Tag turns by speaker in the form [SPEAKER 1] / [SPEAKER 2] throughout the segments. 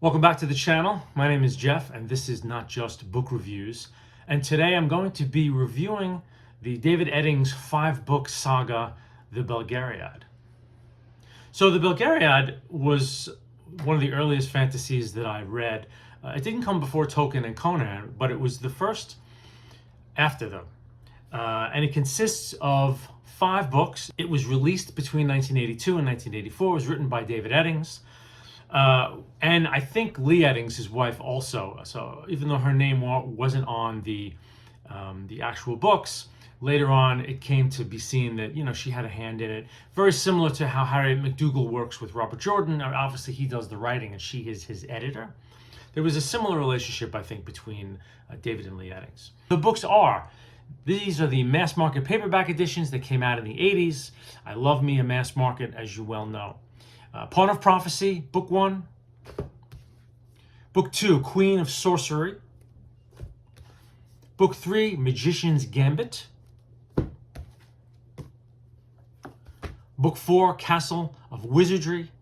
[SPEAKER 1] Welcome back to the channel. My name is Jeff, and this is Not Just Book Reviews. And today I'm going to be reviewing the David Eddings 5-book saga, The Belgariad. So The Belgariad was one of the earliest fantasies that I read. It didn't come before Tolkien and Conan, but it was the first after them. And it consists of 5 books. It was released between 1982 and 1984. It was written by David Eddings. And I think Leigh Eddings, his wife, also. So even though her name wasn't on the actual books, later on it came to be seen that she had a hand in it. Very similar to how Harriet McDougal works with Robert Jordan. Obviously, he does the writing and she is his editor. There was a similar relationship, I think, between David and Leigh Eddings. These are the mass market paperback editions that came out in the 80s. I love me a mass market, as you well know. Pawn of Prophecy, Book 1. Book 2, Queen of Sorcery. Book 3, Magician's Gambit. Book 4, Castle of Wizardry.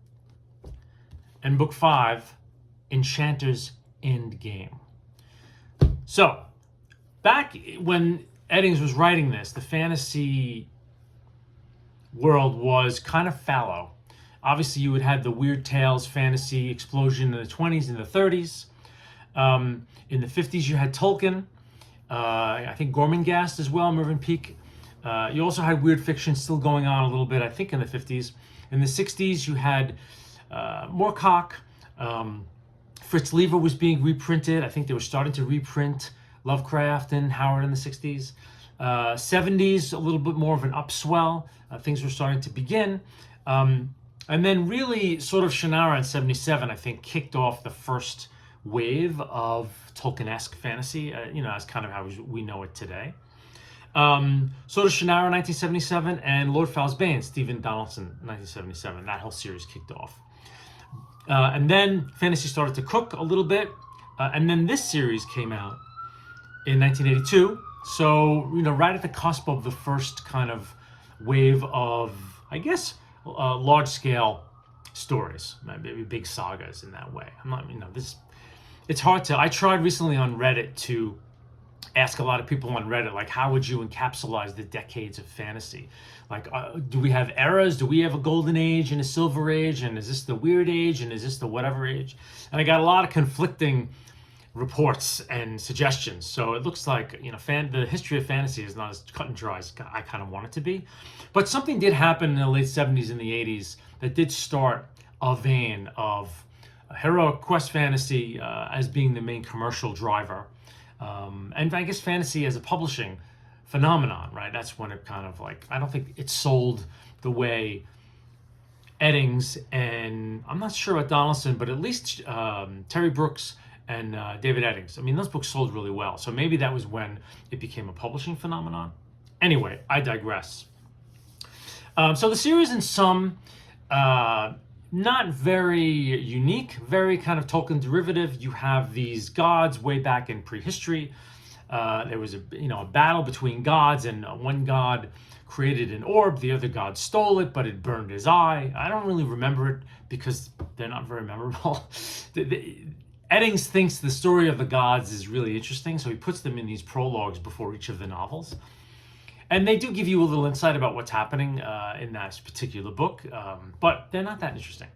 [SPEAKER 1] And Book 5, Enchanter's Endgame. So, back when Eddings was writing this, the fantasy world was kind of fallow. Obviously, you would have the Weird Tales fantasy explosion in the 20s and the 30s. In the 50s, you had Tolkien. I think Gormenghast as well, Mervyn Peake. You also had weird fiction still going on a little bit, I think, in the 50s. In the 60s, you had Moorcock. Fritz Lever was being reprinted. I think they were starting to reprint Lovecraft and Howard in the 60s. 70s, a little bit more of an upswell. Things were starting to begin. And then really sort of Shannara in 77, I think, kicked off the first wave of Tolkien-esque fantasy, as kind of how we know it today. Sort of Shannara in 1977 and Lord Fowl's Bane, Stephen Donaldson, 1977. That whole series kicked off. And then fantasy started to cook a little bit. And then this series came out in 1982. So, right at the cusp of the first kind of wave of, I guess, large-scale stories, maybe big sagas in that way. I'm not, it's hard to, I tried recently on Reddit to ask a lot of people on Reddit, like, how would you encapsulate the decades of fantasy? Like, do we have eras? Do we have a golden age and a silver age? And is this the weird age? And is this the whatever age? And I got a lot of conflicting reports and suggestions. So it looks like, the history of fantasy is not as cut and dry as I kind of want it to be. But something did happen in the late 70s and the 80s that did start a vein of heroic quest fantasy as being the main commercial driver. And I guess fantasy as a publishing phenomenon, right? That's when it kind of I don't think it sold the way Eddings and I'm not sure about Donaldson, but at least Terry Brooks and David Eddings. I mean, those books sold really well. So maybe that was when it became a publishing phenomenon. Anyway, I digress. So the series in some, not very unique, very kind of Tolkien derivative. You have these gods way back in prehistory. There was a battle between gods, and one god created an orb. The other god stole it, but it burned his eye. I don't really remember it because they're not very memorable. Eddings thinks the story of the gods is really interesting, so he puts them in these prologues before each of the novels. And they do give you a little insight about what's happening in that particular book, but they're not that interesting.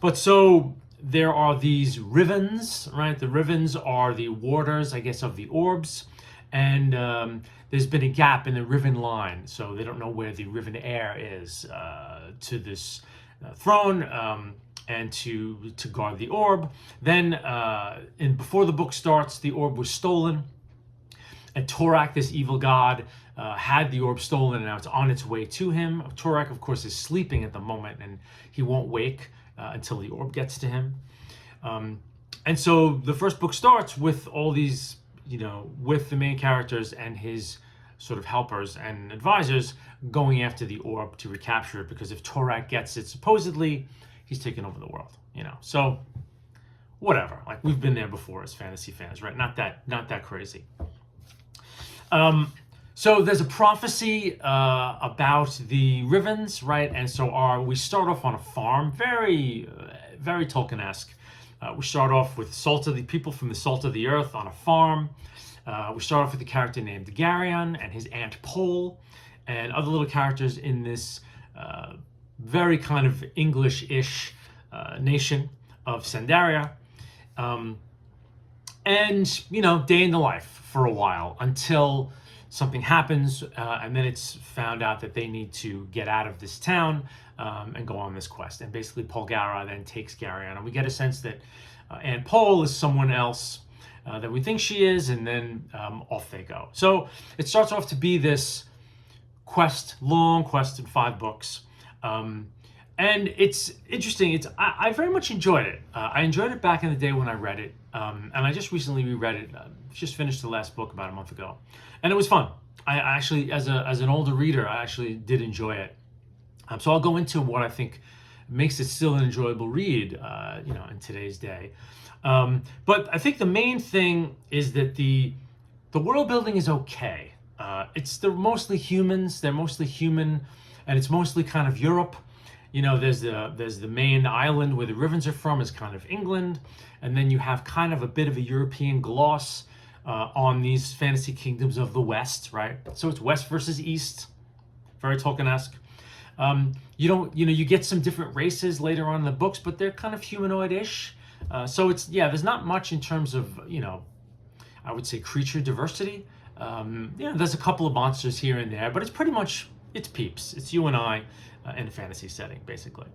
[SPEAKER 1] But so there are these Rivens, right? The Rivens are the warders, I guess, of the orbs. And there's been a gap in the Riven line, so they don't know where the Riven heir is to this throne. And to guard the orb. Then, before the book starts, the orb was stolen. And Torak, this evil god, had the orb stolen, and now it's on its way to him. Torak, of course, is sleeping at the moment, and he won't wake until the orb gets to him. And so the first book starts with all these, with the main characters and his sort of helpers and advisors going after the orb to recapture it, because if Torak gets it, supposedly, he's taken over the world, So, whatever. Like, we've been there before as fantasy fans, right? Not that crazy. So there's a prophecy about the Rivens, right? And so we start off on a farm, very, very Tolkien-esque. We start off with people from the salt of the earth on a farm. We start off with a character named Belgariad and his aunt Pole, and other little characters in this very kind of English-ish nation of Sandaria. And, day in the life for a while until something happens, and then it's found out that they need to get out of this town and go on this quest. And basically, Polgara then takes Garion, and we get a sense that Aunt Pole is someone else that we think she is, and then off they go. So it starts off to be this long quest in 5 books. And it's interesting. I very much enjoyed it. I enjoyed it back in the day when I read it, and I just recently reread it. Just finished the last book about a month ago, and it was fun. I actually, as an older reader, I actually did enjoy it. So I'll go into what I think makes it still an enjoyable read, in today's day. But I think the main thing is that the world building is okay. They're mostly humans. They're mostly human, and it's mostly kind of Europe. There's the main island where the Rivens are from is kind of England, and then you have kind of a bit of a European gloss on these fantasy kingdoms of the West, right? So it's West versus East, very Tolkien-esque. You get some different races later on in the books, but they're kind of humanoid-ish. So there's not much in terms of, I would say creature diversity. There's a couple of monsters here and there, but it's peeps. It's you and I in a fantasy setting, basically.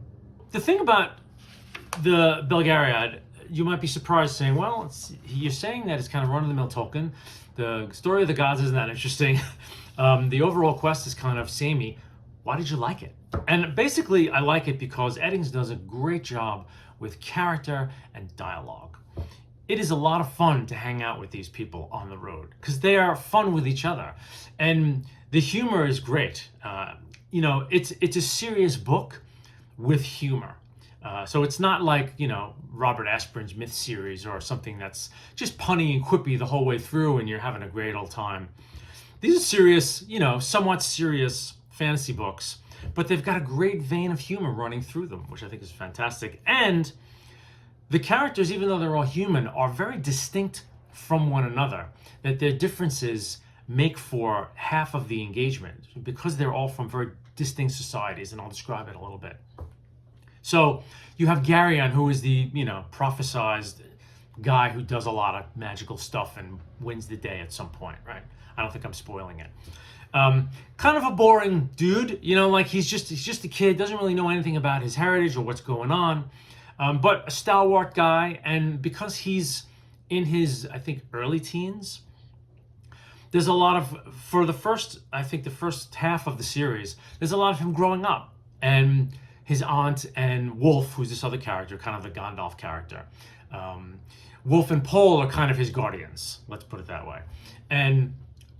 [SPEAKER 1] The thing about the Belgariad, you might be surprised saying, well, you're saying that it's kind of run-of-the-mill Tolkien. The story of the gods isn't that interesting. The overall quest is kind of samey. Why did you like it? And basically, I like it because Eddings does a great job with character and dialogue. It is a lot of fun to hang out with these people on the road because they are fun with each other. And the humor is great. It's a serious book with humor. So it's not like, Robert Asprin's Myth series or something that's just punny and quippy the whole way through and you're having a great old time. These are serious, somewhat serious fantasy books, but they've got a great vein of humor running through them, which I think is fantastic. And the characters, even though they're all human, are very distinct from one another, that their differences make for half of the engagement because they're all from very distinct societies, and I'll describe it a little bit. So you have Garion, who is the, prophesized guy who does a lot of magical stuff and wins the day at some point, right? I don't think I'm spoiling it. Kind of a boring dude, he's just a kid, doesn't really know anything about his heritage or what's going on, but a stalwart guy. And because he's in his, I think, early teens, there's a lot of, the first half of the series, there's a lot of him growing up. And his aunt and Wolf, who's this other character, kind of the Gandalf character. Wolf and Pole are kind of his guardians, let's put it that way. And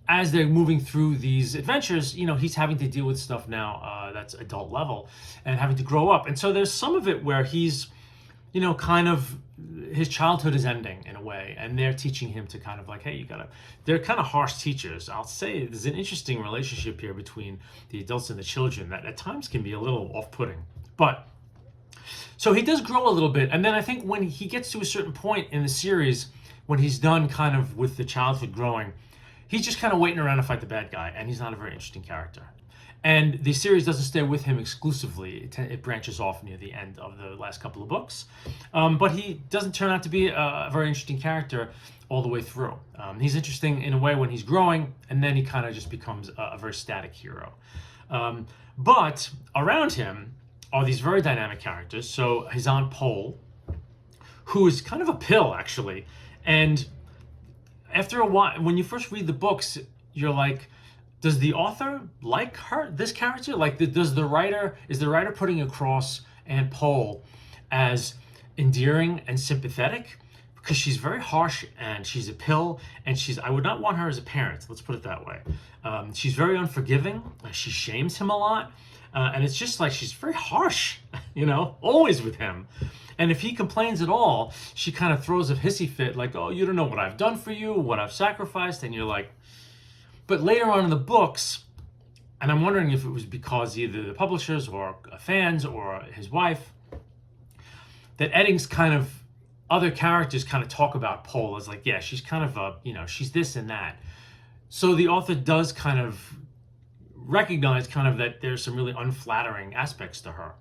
[SPEAKER 1] as they're moving through these adventures, he's having to deal with stuff now that's adult level and having to grow up. And so there's some of it where he's, kind of, his childhood is ending in a way, and they're teaching him to kind of like, hey, they're kind of harsh teachers. I'll say there's an interesting relationship here between the adults and the children that at times can be a little off-putting. But, so he does grow a little bit, and then I think when he gets to a certain point in the series, when he's done kind of with the childhood growing, he's just kind of waiting around to fight the bad guy, and he's not a very interesting character. And the series doesn't stay with him exclusively. It branches off near the end of the last couple of books. But he doesn't turn out to be a very interesting character all the way through. He's interesting in a way when he's growing, and then he kind of just becomes a very static hero. But around him are these very dynamic characters. So his Aunt Pole, who is kind of a pill, actually. And after a while, when you first read the books, you're like, does the author like this character? Like, is the writer putting across Aunt Pole as endearing and sympathetic? Because she's very harsh and she's a pill, and I would not want her as a parent, let's put it that way. She's very unforgiving. She shames him a lot. And it's just like she's very harsh, always with him. And if he complains at all, she kind of throws a hissy fit like, oh, you don't know what I've done for you, what I've sacrificed. And you're like, but later on in the books, and I'm wondering if it was because either the publishers or fans or his wife, that Eddings kind of other characters kind of talk about Pole as like, yeah, she's kind of a, she's this and that. So the author does kind of recognize kind of that there's some really unflattering aspects to her.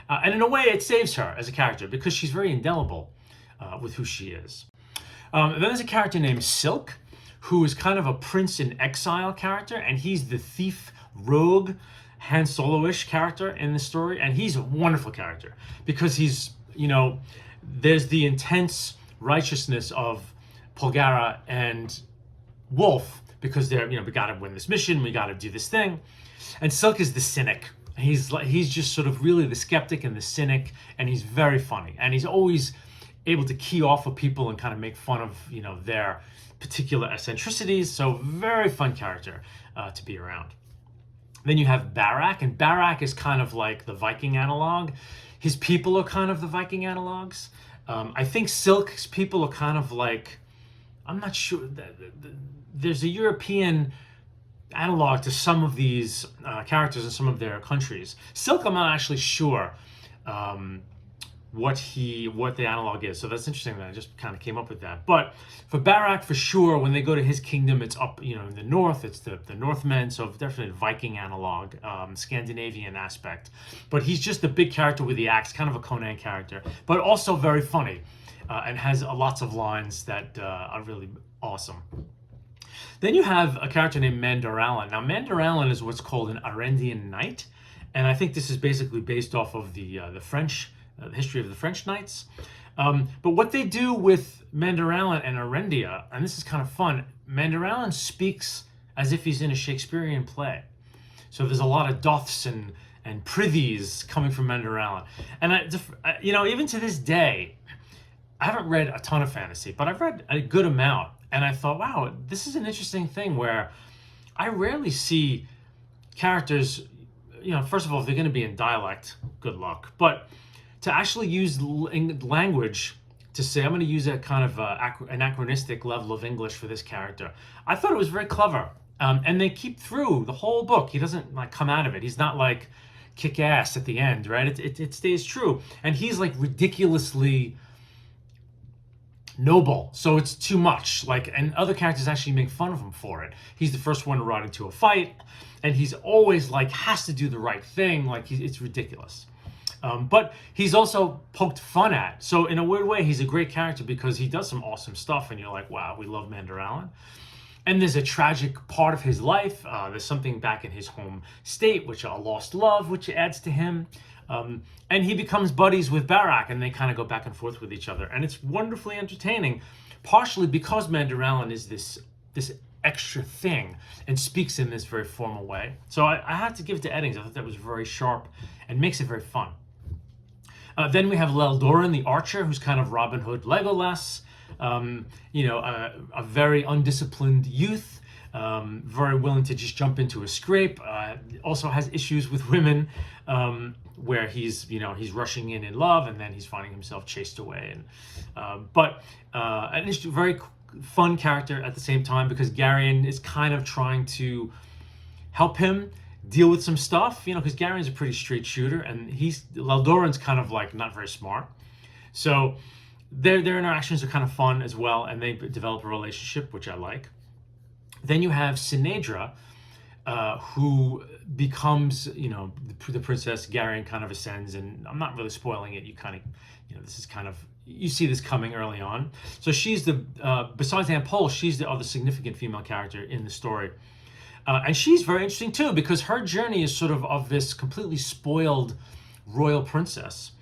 [SPEAKER 1] And in a way, it saves her as a character because she's very indelible with who she is. And then there's a character named Silk, who is kind of a prince in exile character, and he's the thief, rogue, Han Solo-ish character in the story, and he's a wonderful character because he's, there's the intense righteousness of Polgara and Wolf because they're, we got to win this mission, we got to do this thing, and Silk is the cynic. He's just sort of really the skeptic and the cynic, and he's very funny, and he's always able to key off of people and kind of make fun of, their particular eccentricities. So very fun character to be around. Then you have Barak, and Barak is kind of like the Viking analog. His people are kind of the Viking analogs. I think Silk's people are kind of like, I'm not sure, there's a European analog to some of these characters in some of their countries. Silk, I'm not actually sure what the analog is. So that's interesting that I just kind of came up with that. But for Barak, for sure, when they go to his kingdom, it's up, in the north, it's the Northmen, so definitely Viking analog, Scandinavian aspect. But he's just a big character with the axe, kind of a Conan character, but also very funny and has lots of lines that are really awesome. Then you have a character named Mandaralan. Now, Mandaralan is what's called an Arendian knight, and I think this is basically based off of the French, the history of the French knights. But what they do with Mandaralan and Arendia, and this is kind of fun, Mandaralan speaks as if he's in a Shakespearean play. So there's a lot of doths and prithees coming from Mandaralan. And, even to this day, I haven't read a ton of fantasy, but I've read a good amount. And I thought, wow, this is an interesting thing where I rarely see characters, first of all, if they're going to be in dialect, good luck. But to actually use language to say, I'm going to use a kind of anachronistic level of English for this character, I thought it was very clever. And they keep through the whole book. He doesn't come out of it. He's not like kick ass at the end, right? It stays true. And he's like ridiculously noble, so it's too much. And other characters actually make fun of him for it. He's the first one to ride into a fight, and he's always has to do the right thing. It's ridiculous. But he's also poked fun at. So in a weird way, he's a great character because he does some awesome stuff, and you're like, wow, we love Mandaralan. And there's a tragic part of his life. There's something back in his home state, which a lost love, which adds to him. And he becomes buddies with Barak, and they kind of go back and forth with each other. And it's wonderfully entertaining, partially because Mandaralan is this extra thing and speaks in this very formal way. So I have to give it to Eddings. I thought that was very sharp and makes it very fun. Then we have Leldoran, the archer, who's kind of Robin Hood Legolas, a very undisciplined youth, very willing to just jump into a scrape, also has issues with women, where he's rushing in love, and then he's finding himself chased away. But an very fun character at the same time because Garion is kind of trying to help him deal with some stuff, because Garion's a pretty straight shooter, and Leldoran's kind of not very smart. So their interactions are kind of fun as well, and they develop a relationship, which I like. Then you have Sinedra, who becomes, the princess. Garion kind of ascends, and I'm not really spoiling it. You kind of, this is kind of, you see this coming early on. So she's besides Aunt Pole, she's the other significant female character in the story. And she's very interesting too, because her journey is sort of this completely spoiled royal princess.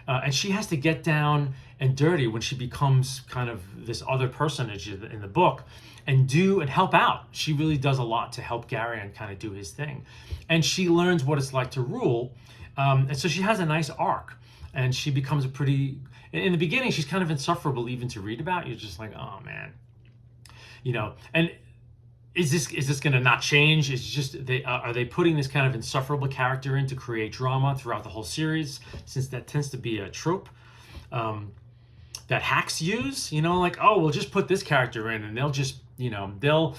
[SPEAKER 1] And she has to get down and dirty when she becomes kind of this other personage in the book and help out. She really does a lot to help Garion kind of do his thing. And she learns what it's like to rule. And so she has a nice arc, and she becomes in the beginning, she's kind of insufferable even to read about. You're just like, oh man, and is this going to not change? It's just are they putting this kind of insufferable character in to create drama throughout the whole series, since that tends to be a trope that hacks use, oh, we'll just put this character in, and they'll just, they'll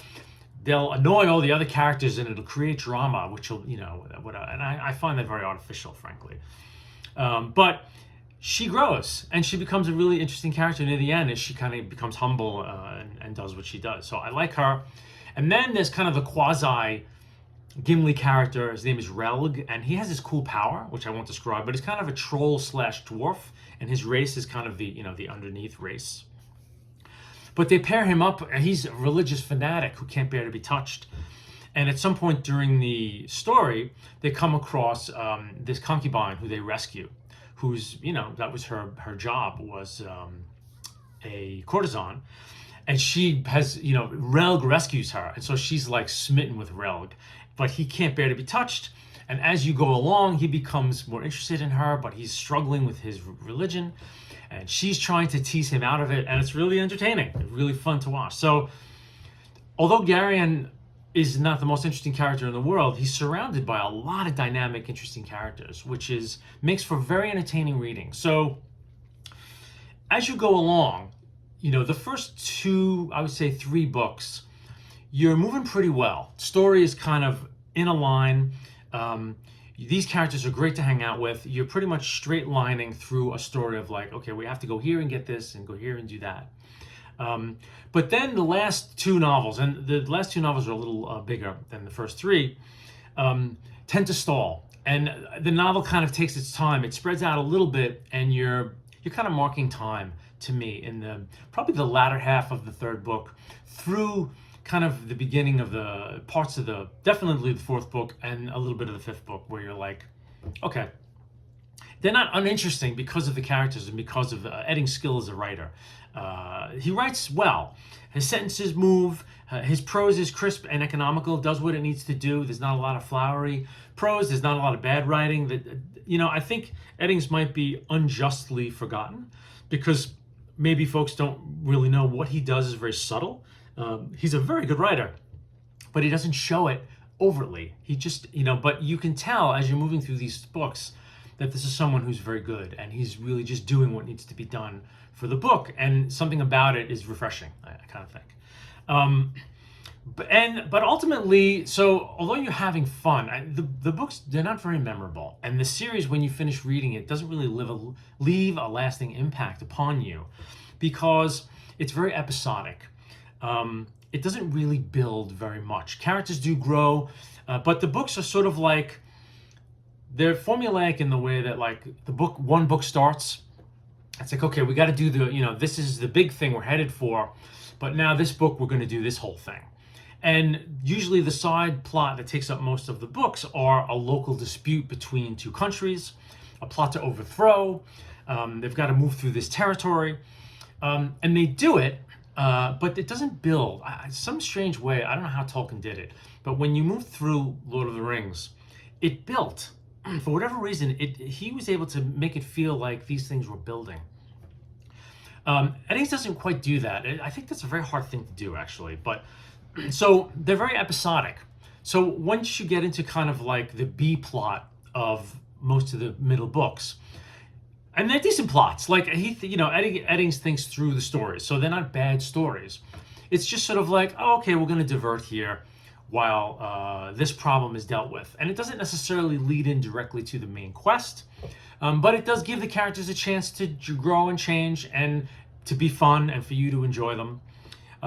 [SPEAKER 1] annoy all the other characters, and it'll create drama, which will, and I find that very artificial, frankly. But she grows and she becomes a really interesting character near the end as she kind of becomes humble and does what she does. So I like her. And then there's kind of the quasi Gimli character. His name is Relg, and he has this cool power, which I won't describe, but he's kind of a troll slash dwarf, and his race is kind of the, you know, the underneath race. But they pair him up, and he's a religious fanatic who can't bear to be touched. And at some point during the story, they come across this concubine who they rescue, who's, you know, that was her job, was a courtesan. And she has, you know, Relg rescues her. And so she's like smitten with Relg, but he can't bear to be touched. And as you go along, he becomes more interested in her, but he's struggling with his religion. And she's trying to tease him out of it. And it's really entertaining, really fun to watch. So although Garion is not the most interesting character in the world, he's surrounded by a lot of dynamic, interesting characters, which makes for very entertaining reading. So as you go along, you know, the first two, I would say 3 books, you're moving pretty well. Story is kind of in a line. These characters are great to hang out with. You're pretty much straight lining through a story of like, okay, we have to go here and get this and go here and do that. But then the last 2 novels, and the last 2 novels are a little bigger than the first 3, tend to stall. And the novel kind of takes its time. It spreads out a little bit, and you're kind of marking time to me in probably the latter half of the 3rd book through kind of the beginning of the parts of definitely the 4th book and a little bit of the 5th book, where you're like, okay, they're not uninteresting because of the characters and because of Eddings' skill as a writer. He writes well. His sentences move. His prose is crisp and economical, does what it needs to do. There's not a lot of flowery prose. There's not a lot of bad writing. I think Eddings might be unjustly forgotten because maybe folks don't really know what he does is very subtle. He's a very good writer, but he doesn't show it overtly. He just, but you can tell as you're moving through these books that this is someone who's very good and he's really just doing what needs to be done for the book, and something about it is refreshing, I kind of think. But ultimately, so although you're having fun, the books, they're not very memorable, and the series, when you finish reading it, doesn't really leave a lasting impact upon you because it's very episodic. It doesn't really build very much. Characters do grow, but the books are sort of like, they're formulaic in the way that like one book starts. It's like, okay, we got to do this is the big thing we're headed for, but now this book, we're going to do this whole thing. And usually the side plot that takes up most of the books are a local dispute between 2 countries, a plot to overthrow. They've got to move through this territory. And they do it, but it doesn't build. Some strange way, I don't know how Tolkien did it, but when you move through Lord of the Rings, it built. For whatever reason, he was able to make it feel like these things were building. Eddings doesn't quite do that. I think that's a very hard thing to do, actually. But so they're very episodic. So once you get into kind of like the B plot of most of the middle books, and they're decent plots. Like Eddings thinks through the stories, so they're not bad stories. It's just sort of like, oh, okay, we're going to divert here while this problem is dealt with. And it doesn't necessarily lead in directly to the main quest, but it does give the characters a chance to grow and change and to be fun and for you to enjoy them.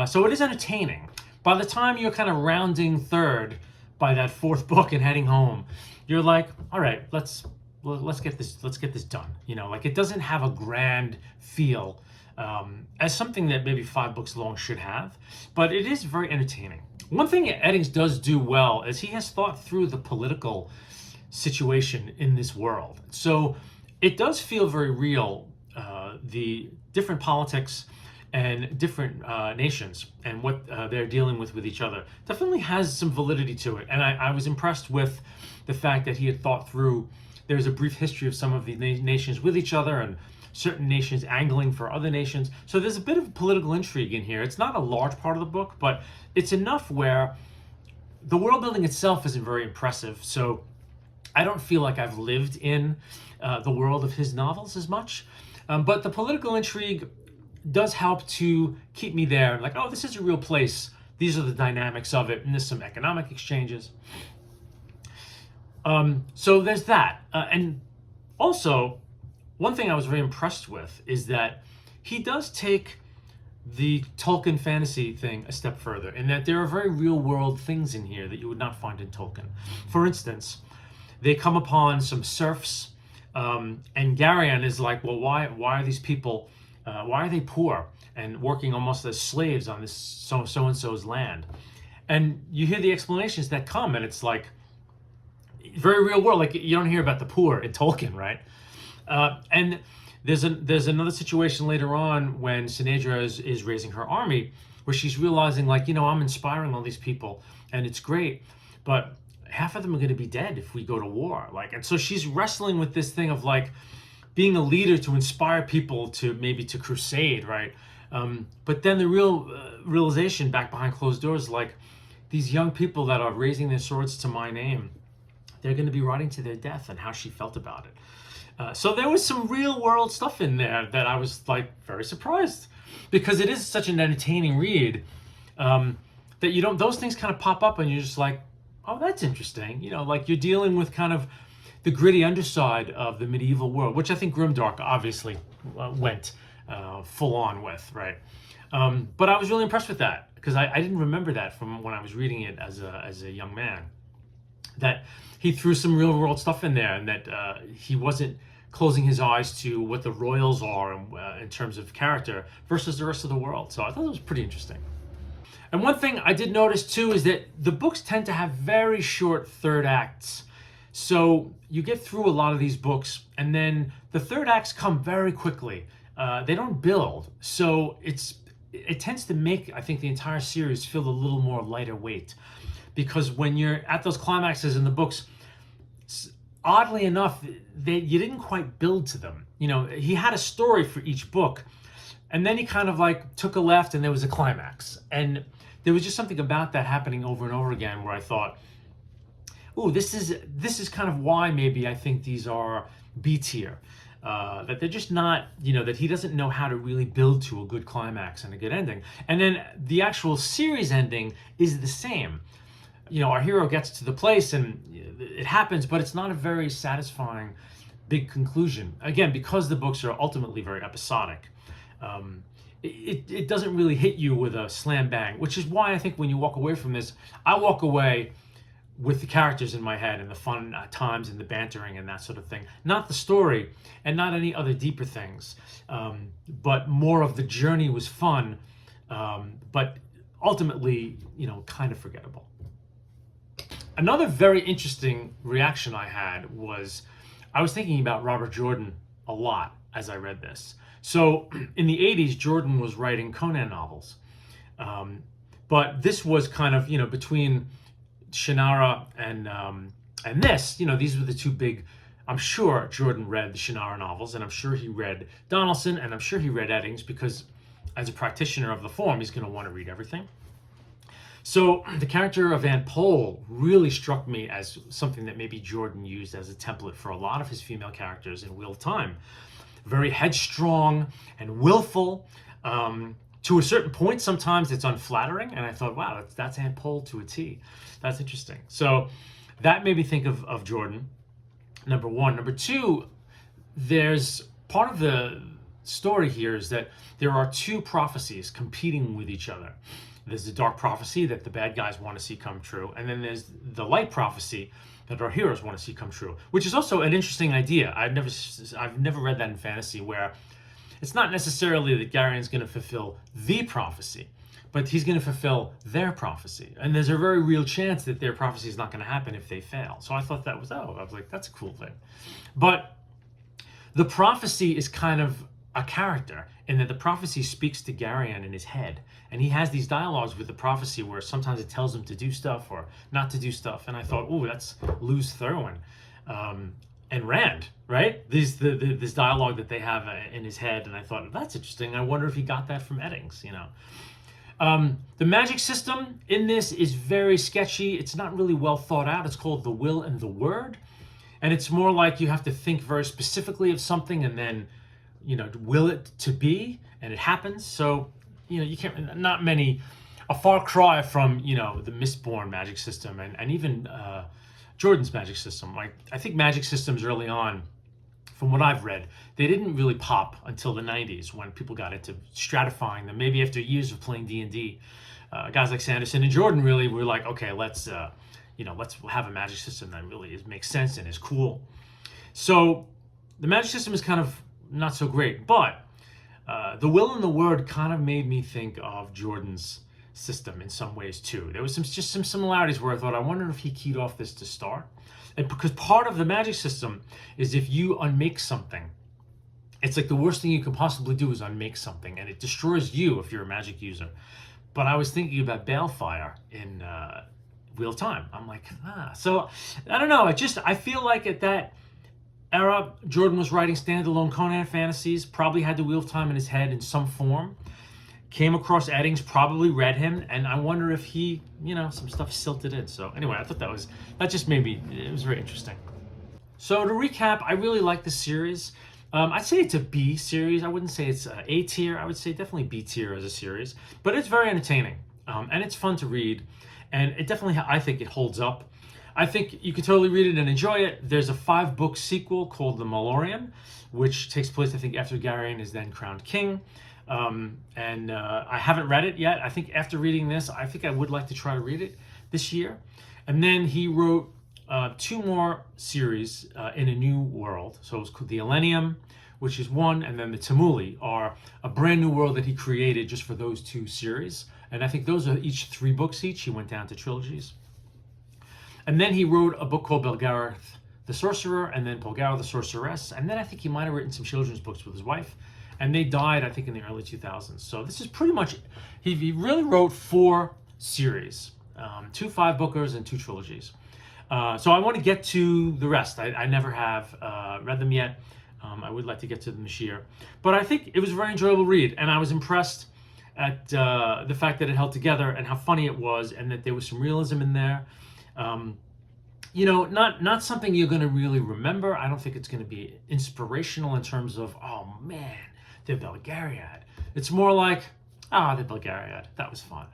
[SPEAKER 1] So it is entertaining. By the time you're kind of rounding third by that 4th book and heading home, you're like, all right, let's get this done. Like it doesn't have a grand feel as something that maybe 5 books long should have, but it is very entertaining. One thing Eddings does do well is he has thought through the political situation in this world. So it does feel very real, the different politics and different nations and what they're dealing with each other. Definitely has some validity to it. And I was impressed with the fact that he had thought through, there's a brief history of some of the nations with each other and certain nations angling for other nations. So there's a bit of political intrigue in here. It's not a large part of the book, but it's enough where the world building itself isn't very impressive. So I don't feel like I've lived in the world of his novels as much. But the political intrigue does help to keep me there. Like, oh, this is a real place. These are the dynamics of it. And there's some economic exchanges. So there's that. And also, one thing I was very impressed with is that he does take the Tolkien fantasy thing a step further, in that there are very real world things in here that you would not find in Tolkien. For instance, they come upon some serfs, and Garion is like, well, why are these people, why are they poor and working almost as slaves on this so-and-so's land? And you hear the explanations that come, and it's like very real world. Like, you don't hear about the poor in Tolkien, right? And there's another situation later on when Sinedra is raising her army, where she's realizing, like, I'm inspiring all these people, and it's great, but half of them are going to be dead if we go to war. Like, and so she's wrestling with this thing of like being a leader to inspire people to maybe to crusade, right? But then the realization back behind closed doors, like, these young people that are raising their swords to my name, they're going to be riding to their death, and how she felt about it. So there was some real world stuff in there that I was like very surprised, because it is such an entertaining read, that those things kind of pop up and you're just like, oh, that's interesting. Like, you're dealing with kind of the gritty underside of the medieval world, which I think Grimdark obviously went full on with, right? But I was really impressed with that, because I didn't remember that from when I was reading it as a young man, that he threw some real world stuff in there, and that he wasn't closing his eyes to what the royals are in terms of character versus the rest of the world. So I thought it was pretty interesting. And one thing I did notice too is that the books tend to have very short third acts. So you get through a lot of these books, and then the third acts come very quickly. They don't build. So it tends to make, I think, the entire series feel a little more lighter weight. Because when you're at those climaxes in the books, oddly enough, you didn't quite build to them. He had a story for each book, and then he kind of like took a left and there was a climax. And there was just something about that happening over and over again where I thought, ooh, this is kind of why maybe I think these are B tier. That they're just not, that he doesn't know how to really build to a good climax and a good ending. And then the actual series ending is the same. Our hero gets to the place and it happens, but it's not a very satisfying big conclusion. Again, because the books are ultimately very episodic. It doesn't really hit you with a slam bang, which is why I think when you walk away from this, I walk away with the characters in my head and the fun times and the bantering and that sort of thing. Not the story and not any other deeper things, but more of the journey was fun, but ultimately, kind of forgettable. Another very interesting reaction I had was, I was thinking about Robert Jordan a lot as I read this. So in the 80s, Jordan was writing Conan novels. But this was kind of, between Shannara and this, these were the two big, I'm sure Jordan read the Shannara novels, and I'm sure he read Donaldson, and I'm sure he read Eddings, because as a practitioner of the form, he's going to want to read everything. So the character of Anne Pole really struck me as something that maybe Jordan used as a template for a lot of his female characters in Wheel of Time. Very headstrong and willful. To a certain point, sometimes it's unflattering, and I thought, wow, that's Anne Pole to a T. That's interesting. So that made me think of Jordan, number one. Number two, there's part of the story here is that there are two prophecies competing with each other. There's the dark prophecy that the bad guys want to see come true, and then there's the light prophecy that our heroes want to see come true, which is also an interesting idea. I've never read that in fantasy, where it's not necessarily that Garion's going to fulfill the prophecy, but he's going to fulfill their prophecy. And there's a very real chance that their prophecy is not going to happen if they fail. So I thought I was like, that's a cool thing. But the prophecy is kind of a character, in that the prophecy speaks to Garion in his head. And he has these dialogues with the prophecy where sometimes it tells him to do stuff or not to do stuff. And I thought, ooh, that's Luz Thurwin. And Rand, right? This dialogue that they have in his head, and I thought, that's interesting. I wonder if he got that from Eddings, The magic system in this is very sketchy. It's not really well thought out. It's called the will and the word, and it's more like you have to think very specifically of something and then, will it to be, and it happens. So, you can't. Not many. A far cry from the Mistborn magic system and even Jordan's magic system. Like, I think magic systems early on from what I've read, they didn't really pop until the 90s when people got into stratifying them. Maybe after years of playing D&D, guys like Sanderson and Jordan really were like, okay, let's have a magic system that really makes sense and is cool. So the magic system is kind of not so great, but the will and the word kind of made me think of Jordan's system in some ways too. There was just some similarities where I thought, I wonder if he keyed off this to start. And because part of the magic system is if you unmake something, it's like the worst thing you could possibly do is unmake something, and it destroys you if you're a magic user. But I was thinking about Balefire in Wheel of Time. I'm like, So I don't know. I feel like at that era, Jordan was writing standalone Conan fantasies, probably had the Wheel of Time in his head in some form. Came across Eddings, probably read him, and I wonder if he, some stuff silted in. So anyway, I thought it was very interesting. So to recap, I really like the series. I'd say it's a B series. I wouldn't say it's A tier. I would say definitely B tier as a series, but it's very entertaining, and it's fun to read, and it definitely, I think it holds up. I think you could totally read it and enjoy it. There's a 5-book sequel called The Malorian, which takes place, I think, after Garion is then crowned king. I haven't read it yet. I think after reading this, I think I would like to try to read it this year. And then he wrote 2 more series in a new world. So it's called the Elenium, which is one, and then the Tamuli are a brand new world that he created just for those 2 series. And I think those are each 3 books each. He went down to trilogies. And then he wrote a book called Belgariad the Sorcerer, and then Belgariad the Sorceress. And then I think he might have written some children's books with his wife. And they died, I think, in the early 2000s. So this is pretty much, he really wrote 4 series, 2 5-bookers and 2 trilogies. So I want to get to the rest. I never have read them yet. I would like to get to them this year. But I think it was a very enjoyable read, and I was impressed at the fact that it held together and how funny it was, and that there was some realism in there. Not something you're going to really remember. I don't think it's going to be inspirational in terms of, oh man, the Belgariad. It's more like, the Belgariad. That was fun.